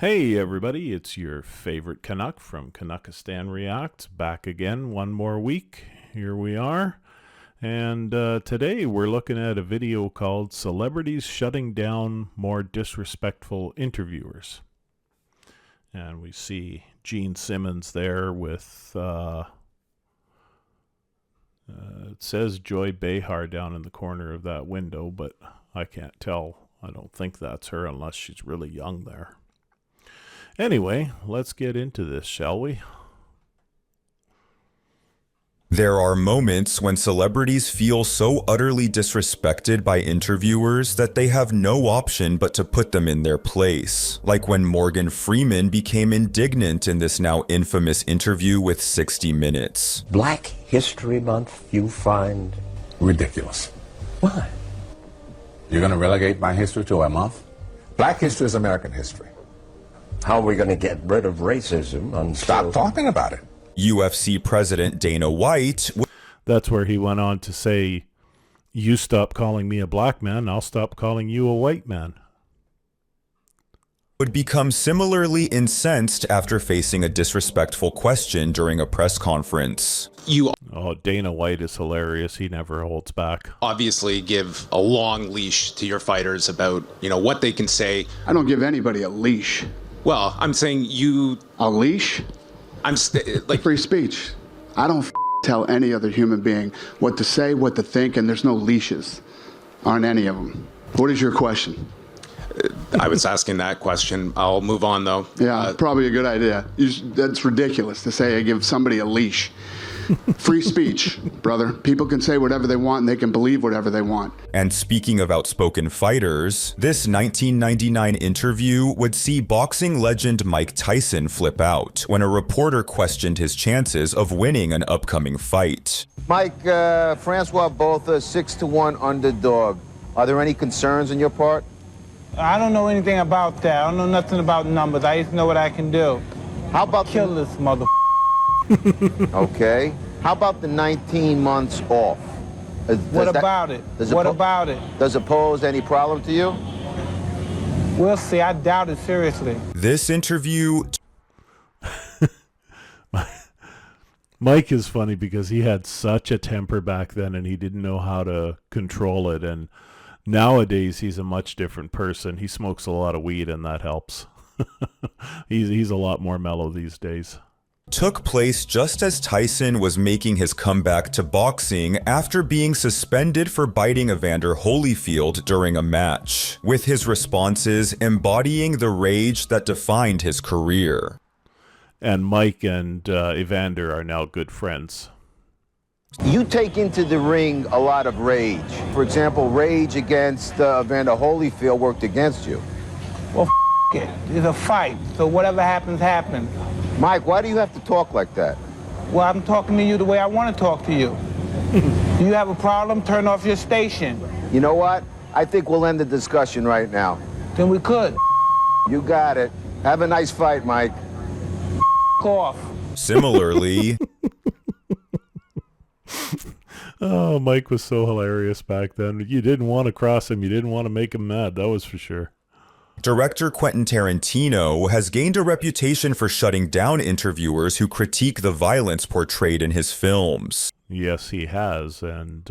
Hey everybody, it's your favorite Canuck from Canuckistanreacts, back again one more week. Here we are. And today we're looking at a video called Celebrities Shutting Down More Disrespectful Interviewers. And we see Gene Simmons there with, it says Joy Behar down in the corner of that window, but I can't tell. I don't think that's her unless she's really young there. Anyway, let's get into this, shall we? There are moments when celebrities feel so utterly disrespected by interviewers that they have no option but to put them in their place. Like when Morgan Freeman became indignant in this now infamous interview with 60 Minutes. Black History Month you find ridiculous. why? You're going to relegate my history to a month? Black history is American history. How are we going to get rid of racism until... Stop talking about it. UFC President Dana White That's where he went on to say, you stop calling me a black man, I'll stop calling you a white man. would become similarly incensed after facing a disrespectful question during a press conference. Oh, Dana White is hilarious. He never holds back. Obviously give a long leash to your fighters about, what they can say. I don't give anybody a leash. Well, I'm saying you... A leash? I'm like... Free speech. I don't tell any other human being what to say, what to think, and there's no leashes on any of them. What is your question? I was asking that question. I'll move on, though. Yeah, probably a good idea. That's ridiculous to say I give somebody a leash. Free speech, brother. People can say whatever they want and they can believe whatever they want. And speaking of outspoken fighters, this 1999 interview would see boxing legend Mike Tyson flip out when a reporter questioned his chances of winning an upcoming fight. Mike, Francois both a 6-1 underdog. Are there any concerns on your part? I don't know anything about that. I don't know nothing about numbers. I just know what I can do. How about Kill this mother. Okay. How about the 19 months off? What about it? What about it? Does it pose any problem to you? We'll see. I doubt it seriously. This interview... Mike is funny because he had such a temper back then and he didn't know how to control it. And nowadays he's a much different person. He smokes a lot of weed and that helps. He's a lot more mellow these days. took place just as Tyson was making his comeback to boxing after being suspended for biting Evander Holyfield during a match, with his responses embodying the rage that defined his career. And Mike and Evander are now good friends. You take into the ring a lot of rage. For example, rage against Evander Holyfield worked against you. Well, it. It's a fight, so whatever happens, happens. Mike, why do you have to talk like that? Well, I'm talking to you the way I want to talk to you. Do you have a problem? Turn off your station. You know what? I think we'll end the discussion right now. Then we could. You got it. Have a nice fight, Mike. Off. Similarly... Oh, Mike was so hilarious back then. You didn't want to cross him. You didn't want to make him mad. That was for sure. Director Quentin Tarantino has gained a reputation for shutting down interviewers who critique the violence portrayed in his films. Yes, he has. And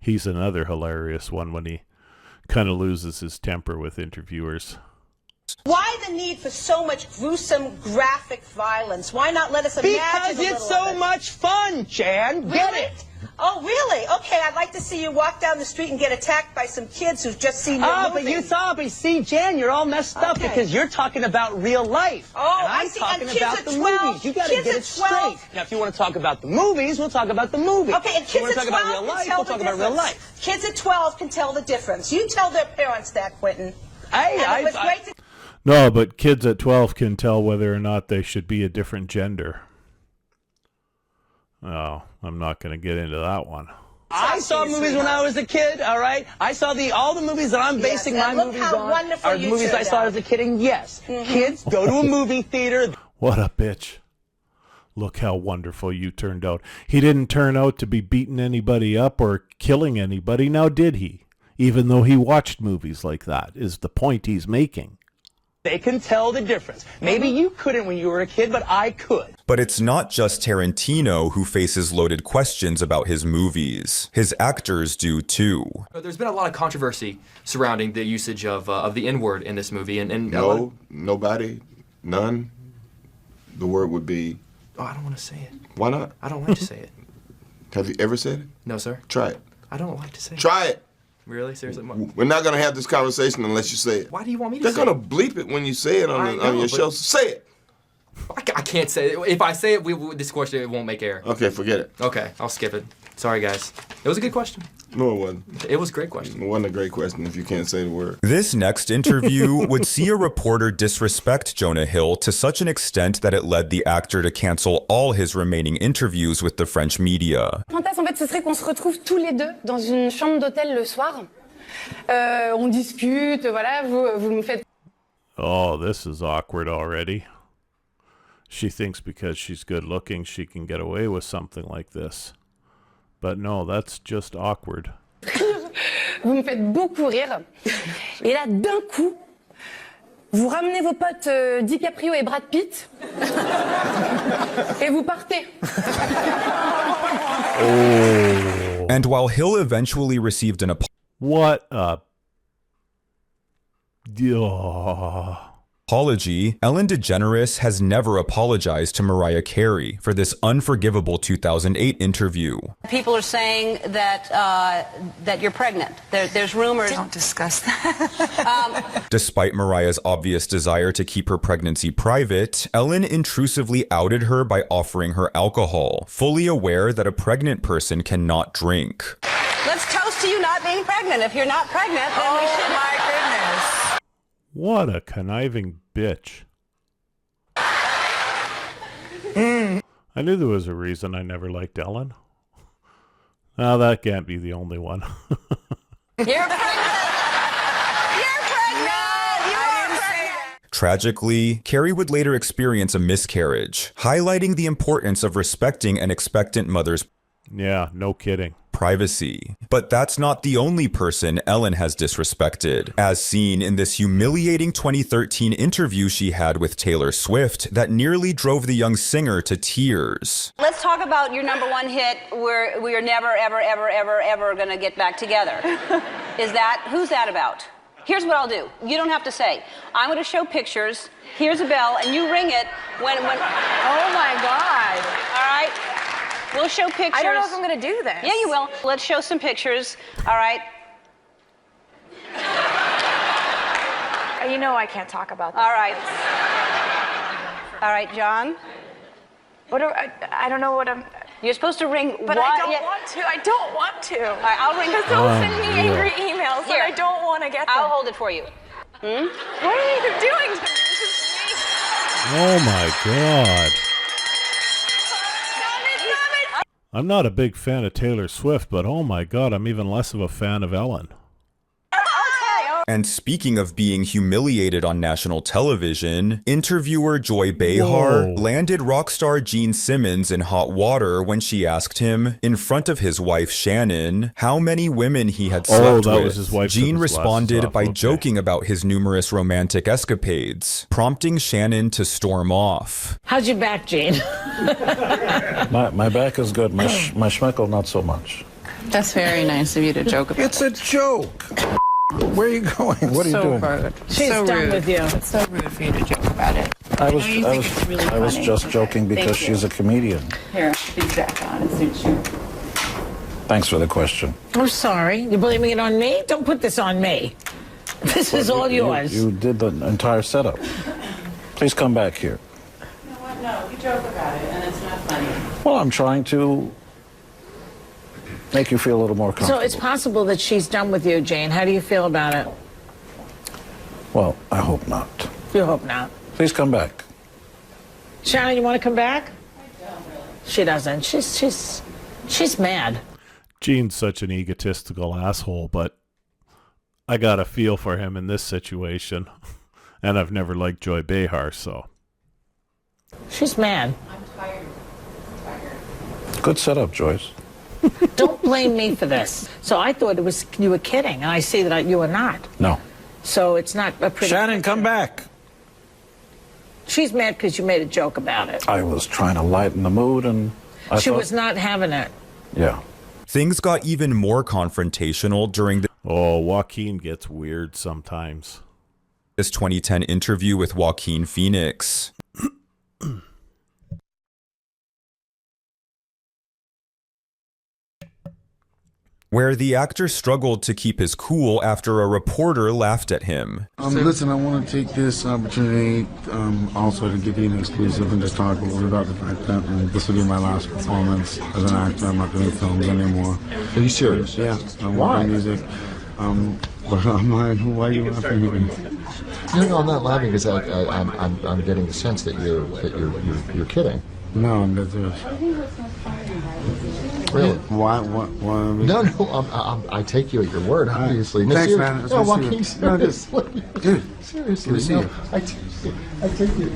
he's another hilarious one when he kind of loses his temper with interviewers. Why the need for so much gruesome, graphic violence? Why not let us imagine Because a it's little so of it? much fun, Jan. Get Really? it? Oh, really? Okay, I'd like to see you walk down the street and get attacked by some kids who've just seen your Oh, movie. but you saw, but see, Jan, you're all messed up Okay. because you're talking about real life. Oh, and I'm I see. talking And kids about at the 12 movies. You gotta kids get at it 12 straight. Now, if you want to talk about the movies, we'll talk about the movies. Okay, and If you kids want at to talk 12 about real can life, tell we'll the talk about real difference. life. Kids at 12 can tell the difference. You tell their parents that, Quentin. Hey, And it was great to... No, but kids at 12 can tell whether or not they should be a different gender. Oh, I'm not going to get into that one. I saw movies when I was a kid, all right? I saw all the movies that I'm basing Yes, my and look movies how on wonderful are you movies I turned saw out. as a kid, and yes, kids go to a movie theater. What a bitch. Look how wonderful you turned out. He didn't turn out to be beating anybody up or killing anybody, now did he? Even though he watched movies like that, is the point he's making. They can tell the difference. Maybe you couldn't when you were a kid, but I could. But it's not just Tarantino who faces loaded questions about his movies. His actors do too. There's been a lot of controversy surrounding the usage of the N-word in this movie. And no, nobody, none. The word would be... Oh, I don't want to say it. Why not? I don't like to say it. Have you ever said it? No, sir. Try it. I don't like to say it. Try it. Really? Seriously? We're not going to have this conversation unless you say it. Why do you want me to They're say it? They're going to bleep it when you say it on your show. So say it. I can't say it. If I say it, this question it won't make air. Okay, forget it. Okay, I'll skip it. Sorry, guys. It was a good question. No, it wasn't. It was a great question. It wasn't a great question if you can't say the word. This next interview would see a reporter disrespect Jonah Hill to such an extent that it led the actor to cancel all his remaining interviews with the French media. Fantasme, en fait, ce serait qu'on se retrouve tous les deux dans une chambre d'hôtel le soir. On discute, voilà, vous me faites... Oh, this is awkward already. She thinks because she's good looking, she can get away with something like this. But no, that's just awkward. Vous me faites beaucoup rire. Et là, d'un coup, vous ramenez vos potes DiCaprio et Brad Pitt. Et vous partez. Oh. And while Hill eventually received an What a... apology, Ellen DeGeneres has never apologized to Mariah Carey for this unforgivable 2008 interview. People are saying that that you're pregnant. There's rumors. Don't discuss that. Despite Mariah's obvious desire to keep her pregnancy private, Ellen intrusively outed her by offering her alcohol, fully aware that a pregnant person cannot drink. Let's toast to you not being pregnant. If you're not pregnant, then we should. My goodness. What a conniving bitch. I knew there was a reason I never liked Ellen. Now that can't be the only one. You're pregnant! You're pregnant! You are pregnant! Tragically, Carey would later experience a miscarriage, highlighting the importance of respecting an expectant mother's no kidding. privacy. But that's not the only person Ellen has disrespected, as seen in this humiliating 2013 interview she had with Taylor Swift that nearly drove the young singer to tears. Let's talk about your #1 hit, where we are never, ever, ever, ever, ever gonna get back together. Who's that about? Here's what I'll do. You don't have to say. I'm gonna show pictures. Here's a bell, and you ring it when. Oh my God. All right? We'll show pictures. I don't know if I'm going to do this. Yeah, you will. Let's show some pictures. All right? You know I can't talk about that. All right. All right, John? I don't know what I'm... You're supposed to ring... But I don't want to. I don't want to. All right, I'll ring... Because they'll send me angry emails, and I don't want to get them. I'll hold it for you. What are you doing to me? This is me. Oh my God. I'm not a big fan of Taylor Swift, but oh my God, I'm even less of a fan of Ellen. And speaking of being humiliated on national television, interviewer Joy Behar landed rock star Gene Simmons in hot water when she asked him, in front of his wife Shannon, how many women he had slept with. Was his wife. Gene responded by joking about his numerous romantic escapades, prompting Shannon to storm off. How's your back, Gene? my back is good. My schmeckle, not so much. That's very nice of you to joke about. It's a joke. Where are you going? What are you doing? Rude. She's so done rude. with you. It's so rude for you to joke about it. I was just joking because she's a comedian. Here, big jacket on. It suits you. Thanks for the question. I'm sorry. You're blaming it on me? Don't put this on me. This is all yours. You did the entire setup. Please come back here. You know what? No, you joke about it, and it's not funny. Well, I'm trying to make you feel a little more comfortable. So it's possible that she's done with you, Jane. How do you feel about it? Well, I hope not. You hope not. Please come back. Shannon, you want to come back? I don't really. She doesn't. She's mad. Gene's such an egotistical asshole, but I got a feel for him in this situation. And I've never liked Joy Behar, so. She's mad. I'm tired. Good setup, Joyce. Don't blame me for this. So I thought you were kidding, and I see that you were not. No. So it's not a pretty... Shannon, come back. She's mad because you made a joke about it. I was trying to lighten the mood, and She was not having it. Yeah. Things got even more confrontational during Joaquin gets weird sometimes. This 2010 interview with Joaquin Phoenix. Where the actor struggled to keep his cool after a reporter laughed at him. Listen, I want to take this opportunity also to give you an exclusive and just talk a little bit about the fact that this will be my last performance as an actor. I'm not doing films anymore. Are you serious? Yeah. I'm working music. But I'm like, why are you laughing at me? No, I'm not laughing because I'm getting the sense that you're kidding. No, I'm dead serious. Really? Why? No, I take you at your word, obviously. No, Thanks, man. No, Joaquin, seriously. Dude, seriously. No, I take you.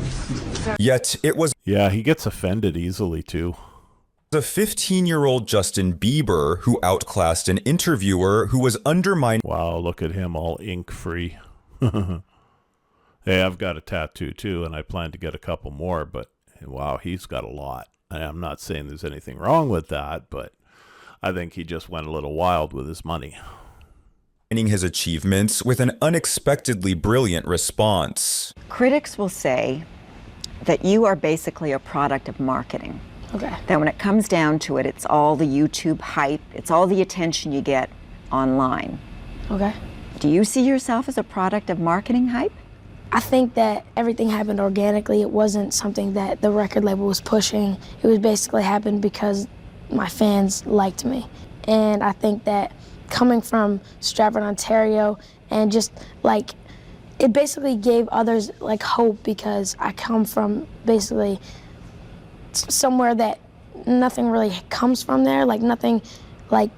Yet it was... Yeah, he gets offended easily, too. A 15-year-old Justin Bieber who outclassed an interviewer who was undermining... Wow, look at him all ink-free. Hey, I've got a tattoo, too, and I plan to get a couple more, but wow, he's got a lot. I'm not saying there's anything wrong with that, but I think he just went a little wild with his money. His achievements with an unexpectedly brilliant response. Critics will say that you are basically a product of marketing. Okay. That when it comes down to it, it's all the YouTube hype, it's all the attention you get online. Okay. Do you see yourself as a product of marketing hype? I think that everything happened organically. It wasn't something that the record label was pushing. It was basically happened because my fans liked me. And I think that coming from Stratford, Ontario, and just like, it basically gave others like hope because I come from basically somewhere that nothing really comes from there. Like nothing, like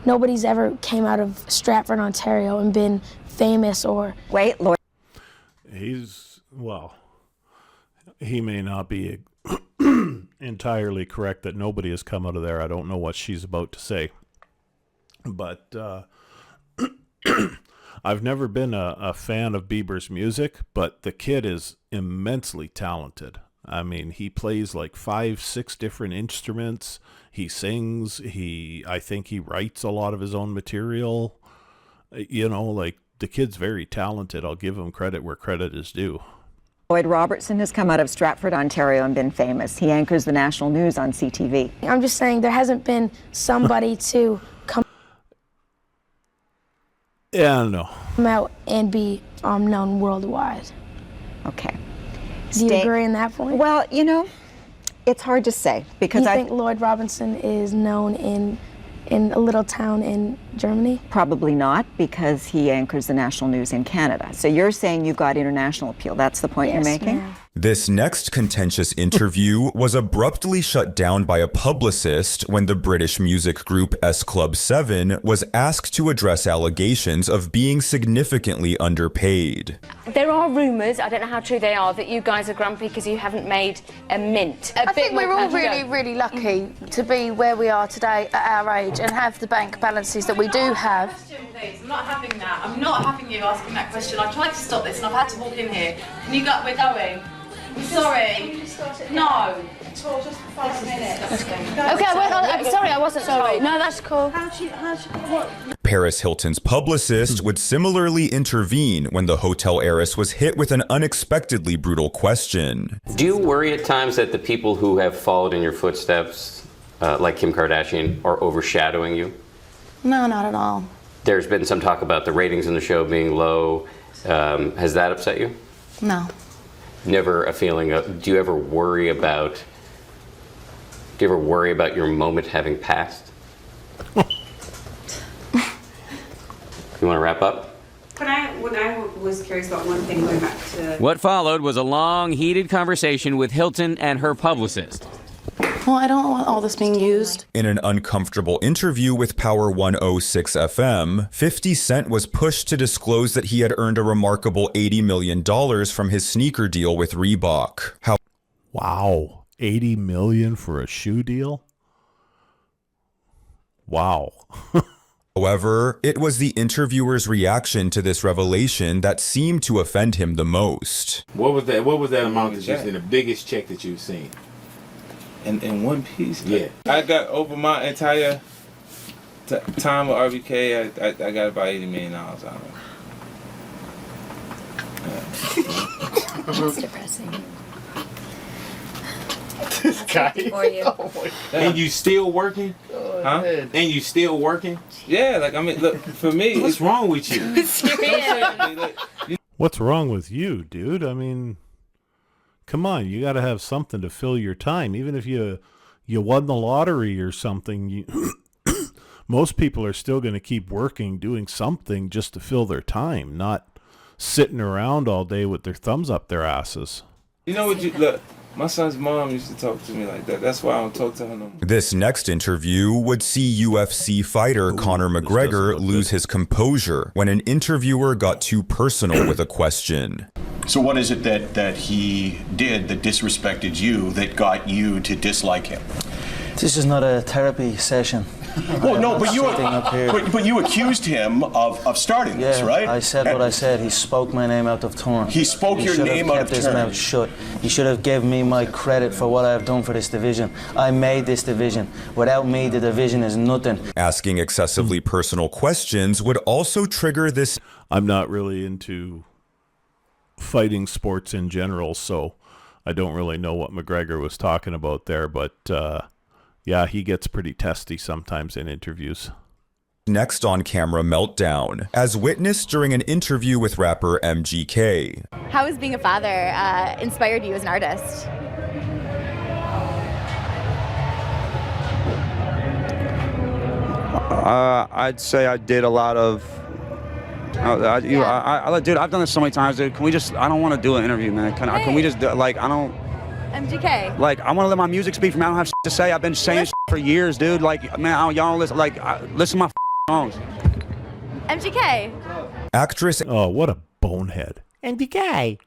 nobody's ever came out of Stratford, Ontario and been famous or... Wait, Lord. Well, he may not be entirely correct that nobody has come out of there. I don't know what she's about to say. But I've never been a fan of Bieber's music, but the kid is immensely talented. I mean, he plays like 5-6 different instruments. He sings. I think he writes a lot of his own material. You know, like, the kid's very talented. I'll give him credit where credit is due. Lloyd Robertson has come out of Stratford, Ontario and been famous. He anchors the national news on CTV. I'm just saying there hasn't been somebody to come out and be known worldwide. Okay. Do you agree on that point? Well, you know, it's hard to say because I think Lloyd Robertson is known in a little town in Germany? Probably not, because he anchors the national news in Canada. So you're saying you've got international appeal. That's the point you're making? Ma'am. This next contentious interview was abruptly shut down by a publicist when the British music group S Club 7 was asked to address allegations of being significantly underpaid. There are rumours, I don't know how true they are, that you guys are grumpy because you haven't made a mint. I think we're all really lucky to be where we are today at our age and have the bank balances that we do have. Please, I'm not having that. I'm not having you asking that question. I tried to stop this and I've had to walk in here. Can you go? We're going. I'm sorry. No. Just for 5 minutes. Okay, I'm sorry, I wasn't sorry. No, that's cool. Paris Hilton's publicist would similarly intervene when the hotel heiress was hit with an unexpectedly brutal question. Do you worry at times that the people who have followed in your footsteps, like Kim Kardashian, are overshadowing you? No, not at all. There's been some talk about the ratings in the show being low. Has that upset you? No. Never a feeling of, do you ever worry about your moment having passed? You want to wrap up? When I was curious about one thing, going back to... What followed was a long, heated conversation with Hilton and her publicist. Well, I don't want all this being used. In an uncomfortable interview with Power 106 FM, 50 Cent was pushed to disclose that he had earned a remarkable $80 million from his sneaker deal with Reebok. Wow, $80 million for a shoe deal? Wow. However, it was the interviewer's reaction to this revelation that seemed to offend him the most. What was that amount that you've seen, the biggest check that you've seen? In one piece? Yeah. I got over my entire time with RBK, I got about $80 million out of it. That's depressing. This guy. For you. And you still working? Huh? And you still working? Yeah, like, I mean, look, for me... What's wrong with you? What's wrong with you, dude? I mean, come on, you got to have something to fill your time. Even if you won the lottery or something, most people are still going to keep working, doing something just to fill their time, not sitting around all day with their thumbs up their asses. You know what, look, my son's mom used to talk to me like that. That's why I don't talk to her no more. This next interview would see UFC fighter Conor McGregor lose his composure when an interviewer got too personal with a question. So what is it that he did that disrespected you that got you to dislike him? This is not a therapy session. Well, no, but you accused him of starting this, right? I said what I said. He spoke my name out of turn. He spoke your name out of turn. He should have kept his mouth shut. He should have given me my credit for what I have done for this division. I made this division. Without me, the division is nothing. Asking excessively personal questions would also trigger this. I'm not really into fighting sports in general, so I don't really know what McGregor was talking about there, but yeah, he gets pretty testy sometimes in interviews. Next on camera meltdown, as witnessed during an interview with rapper MGK. How has being a father inspired you as an artist? I'd say I did a lot of. Dude, I've done this so many times. Dude, can we just? I don't want to do an interview, man. Can we just? Like, I don't. MGK. Like, I want to let my music speak for me. I don't have to say. I've been saying for years, dude. Like, man, y'all don't listen. Like, listen to my songs. MGK. Actress. Oh, what a bonehead. MGK.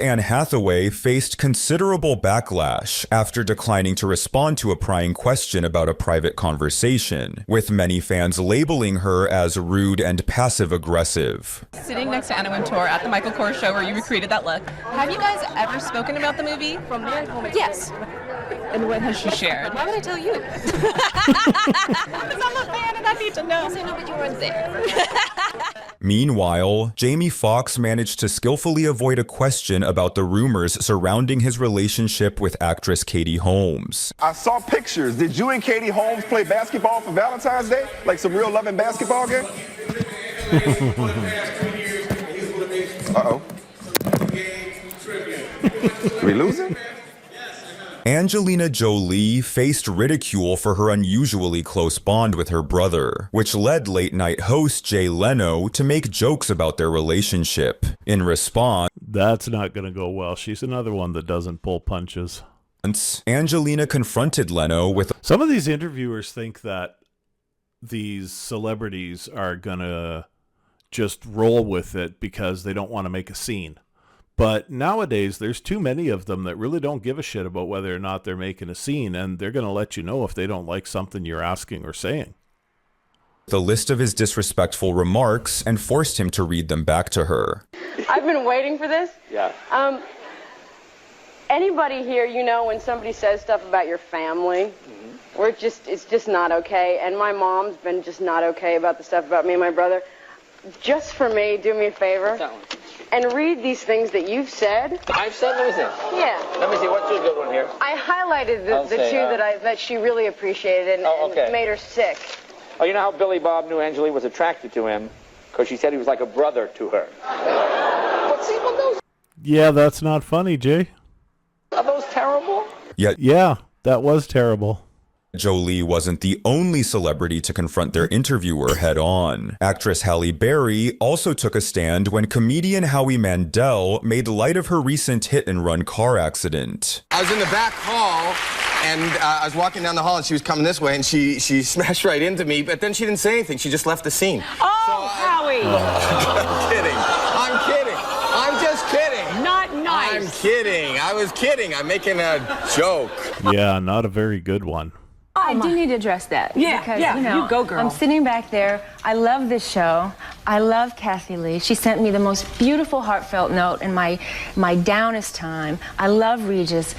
Anne Hathaway faced considerable backlash after declining to respond to a prying question about a private conversation, with many fans labeling her as rude and passive-aggressive. Sitting next to Anna Wintour at the Michael Kors show where you recreated that look, have you guys ever spoken about the movie? From there, yes. And what has she shared? Why would I tell you? Because I'm a fan and I need to know. Yes, I know, but you weren't there. Meanwhile, Jamie Foxx managed to skillfully avoid a question about the rumors surrounding his relationship with actress Katie Holmes. I saw pictures. Did you and Katie Holmes play basketball for Valentine's Day? Like some real loving basketball game? Uh-oh. We losing? Angelina Jolie faced ridicule for her unusually close bond with her brother, which led late-night host Jay Leno to make jokes about their relationship. In response, that's not going to go well. She's another one that doesn't pull punches. Angelina confronted Leno with... Some of these interviewers think that these celebrities are going to just roll with it because they don't want to make a scene. But nowadays, there's too many of them that really don't give a shit about whether or not they're making a scene, and they're going to let you know if they don't like something you're asking or saying. The list of his disrespectful remarks and forced him to read them back to her. I've been waiting for this. Yeah. Anybody here, you know, when somebody says stuff about your family, where it's just not okay, and my mom's been just not okay about the stuff about me and my brother. Just for me, do me a favor. And read these things that you've said. I've said? Let me see. Yeah. Let me see. What's a good one here? I highlighted the two that she really appreciated and made her sick. Oh, you know how Billy Bob knew Angelina was attracted to him? Because she said he was like a brother to her. But see, what those... Yeah, that's not funny, Jay. Are those terrible? Yeah, that was terrible. Jolie wasn't the only celebrity to confront their interviewer head-on. Actress Halle Berry also took a stand when comedian Howie Mandel made light of her recent hit-and-run car accident. I was in the back hall, and I was walking down the hall, and she was coming this way, and she smashed right into me, but then she didn't say anything. She just left the scene. Oh, Howie! I'm kidding. I'm kidding. I'm just kidding. Not nice. I'm kidding. I was kidding. I'm making a joke. Yeah, not a very good one. I do need to address that. Yeah, because, yeah, you know, you go, girl. I'm sitting back there. I love this show. I love Kathy Lee. She sent me the most beautiful, heartfelt note in my downest time. I love Regis.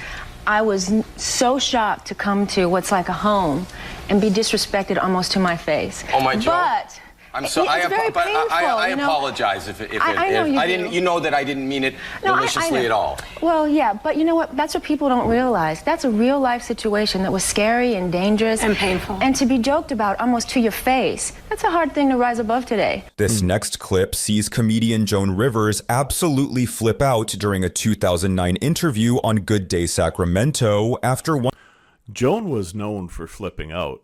I was so shocked to come to what's like a home and be disrespected almost to my face. Oh, my Joe. But I'm sorry. it's very painful, I you know? apologize if I know you I do. didn't. You know that I didn't mean it No, maliciously I at all. Well, yeah, but you know what? That's what people don't realize. That's a real life situation that was scary and dangerous. And painful. And to be joked about almost to your face, that's a hard thing to rise above today. This next clip sees comedian Joan Rivers absolutely flip out during a 2009 interview on Good Day Sacramento after one. Joan was known for flipping out.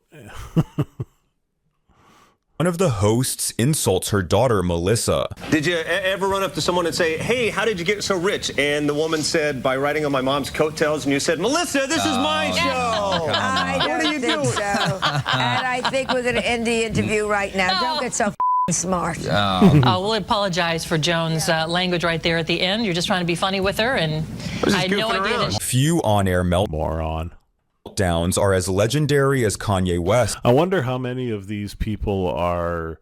One of the hosts insults her daughter, Melissa. Did you ever run up to someone and say, hey, how did you get so rich? And the woman said, by riding on my mom's coattails, and you said, Melissa, this is my show. I What are don't you think doing? so. And I think we're going to end the interview right now. Don't get so smart. We'll apologize for Joan's language right there at the end. You're just trying to be funny with her, and I had no idea that Few on-air meltdowns are as legendary as Kanye West. I wonder how many of these people are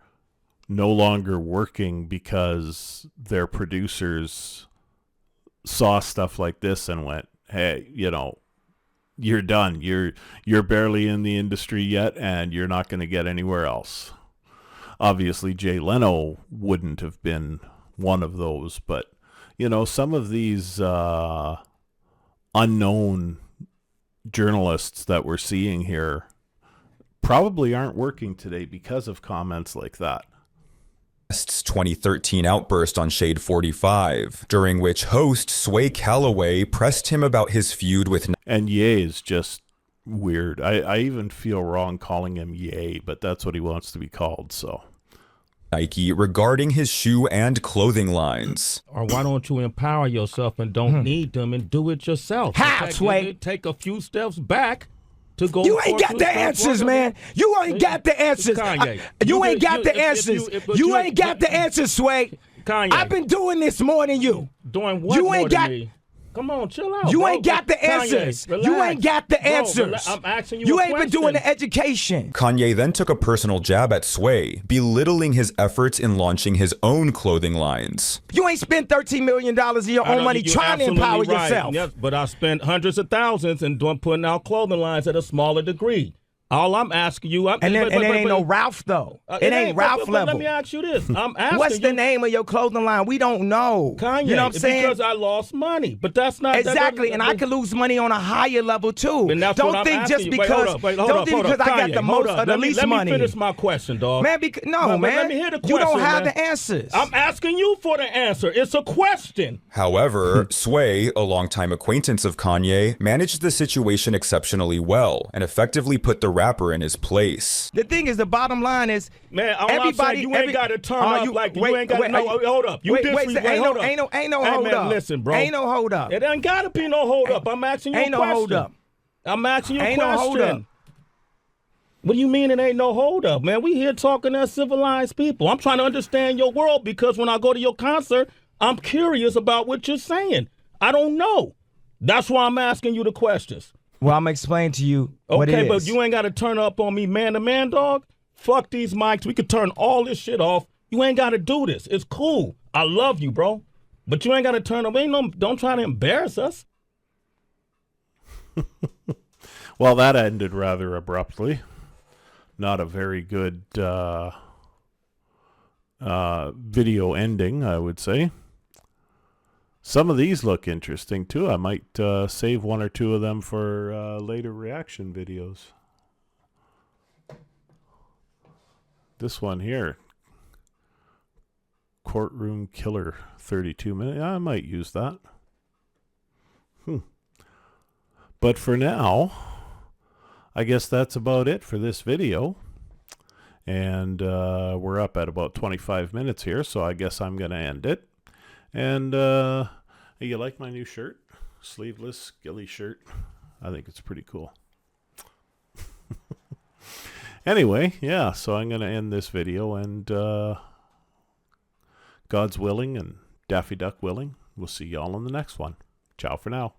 no longer working because their producers saw stuff like this and went, hey, you know, you're done. You're barely in the industry yet, and you're not going to get anywhere else. Obviously, Jay Leno wouldn't have been one of those, but, you know, some of these unknown journalists that we're seeing here probably aren't working today because of comments like that. West's 2013 outburst on Shade 45, during which host Sway Calloway pressed him about his feud with... And Ye is just weird. I even feel wrong calling him Ye, but that's what he wants to be called, so... Nike regarding his shoe and clothing lines. Or why don't you empower yourself and don't need them and do it yourself? How, Sway? Take a few steps back to go. You ain't got the answers, man. You ain't got the answers. Kanye. You ain't got the answers. You ain't got the answers, Sway. Kanye. I've been doing this more than you. Doing what You more ain't than got. me? Come on, chill out. You bro. ain't got the Kanye, answers. relax. You ain't got the Bro, answers. I'm asking you You a ain't been doing question. the education. Kanye then took a personal jab at Sway, belittling his efforts in launching his own clothing lines. You ain't spent $13 million of your I own know money you're trying to empower absolutely right. yourself. Yes, but I spent hundreds of thousands and putting out clothing lines at a smaller degree. All I'm asking you, And it ain't no Ralph though. It ain't Ralph but level. Let me ask you this: I'm asking What's the you, name of your clothing line? We don't know. Kanye, you know what I'm saying? Because I lost money, but that's not Exactly, and I could lose money on a higher level too. And that's what Don't I'm think asking just you. because don't think because I got the most or the least money. Let me finish my question, dog. Man, man. Let me hear the question. You don't have man. the answers. I'm asking you for the answer. It's a question. However, Sway, a longtime acquaintance of Kanye, managed the situation exceptionally well and effectively put the rapper in his place. The thing is, the bottom line is, man, all everybody, I'm saying, you ain't got to turn up like you ain't got to know. Hold up, ain't no hold up. Listen, bro, ain't no hold up. It ain't got to be no hold up. I'm asking you a question. Ain't no hold up. I'm asking you a Ain't question. no hold up. What do you mean it ain't no hold up, man? We here talking as civilized people. I'm trying to understand your world because when I go to your concert, I'm curious about what you're saying. I don't know. That's why I'm asking you the questions. Well, I'm explaining to you what it is. Okay, but you ain't got to turn up on me man to man, dog. Fuck these mics. We could turn all this shit off. You ain't got to do this. It's cool. I love you, bro. But you ain't got to turn up. Don't try to embarrass us. Well, that ended rather abruptly. Not a very good video ending, I would say. Some of these look interesting, too. I might save one or two of them for later reaction videos. This one here. Courtroom Killer, 32 minutes. I might use that. But for now, I guess that's about it for this video. And we're up at about 25 minutes here, so I guess I'm going to end it. And you like my new shirt? Sleeveless ghillie shirt. I think it's pretty cool. Anyway, yeah, so I'm going to end this video, and God's willing and Daffy Duck willing, we'll see y'all in the next one. Ciao for now.